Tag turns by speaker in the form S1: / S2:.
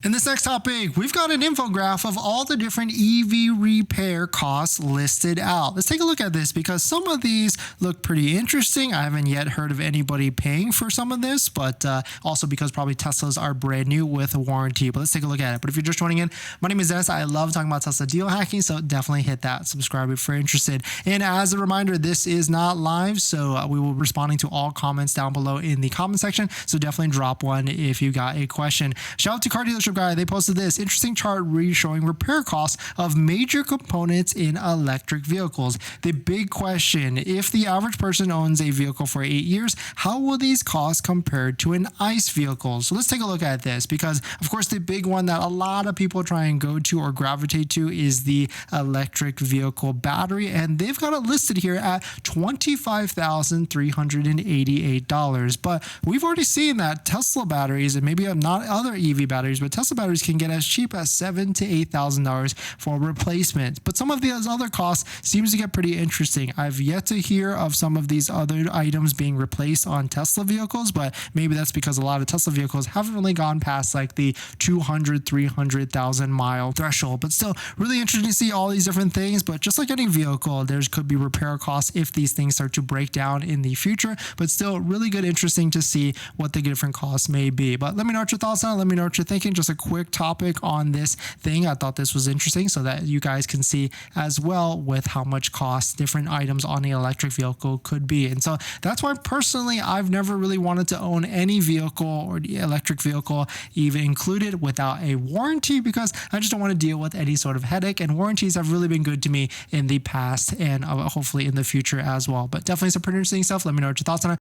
S1: In this next topic, we've got an infograph of all the different EV repair costs listed out. Let's take a look at this because some of these look pretty interesting. I haven't yet heard of anybody paying for some of this, but also because probably Teslas are brand new with a warranty. But let's take a look at it. But if you're just joining in, my name is Dennis. I love talking about Tesla deal hacking, so definitely hit that subscribe if you're interested. And as a reminder, this is not live, so we will be responding to all comments down below in the comment section. So definitely drop one if you got a question. Shout out to Car Dealership Guy. They posted this interesting chart showing repair costs of major components in electric vehicles. The big question, if the average person owns a vehicle for 8 years, how will these costs compare to an ICE vehicle? So let's take a look at this because, of course, the big one that a lot of people try and go to or gravitate to is the electric vehicle battery, and they've got it listed here at $25,388. But we've already seen that Tesla batteries, and maybe not other EV batteries, but Tesla batteries can get as cheap as $7,000 to $8,000 for replacement. But some of these other costs seems to get pretty interesting. I've yet to hear of some of these other items being replaced on Tesla vehicles, but maybe that's because a lot of Tesla vehicles haven't really gone past like the 200, 300,000 mile threshold. But still really interesting to see all these different things. But just like any vehicle, there could be repair costs if these things start to break down in the future, but still really good, interesting to see what the different costs may be. But let me know what your thoughts on it. Let me know what you're thinking. Just a quick topic on this thing. I thought this was interesting so that you guys can see as well with how much cost different items on the electric vehicle could be. And so that's why personally I've never really wanted to own any vehicle or the electric vehicle even included without a warranty, because I just don't want to deal with any sort of headache, and warranties have really been good to me in the past and hopefully in the future as well. But definitely some pretty interesting stuff. Let me know what your thoughts on it.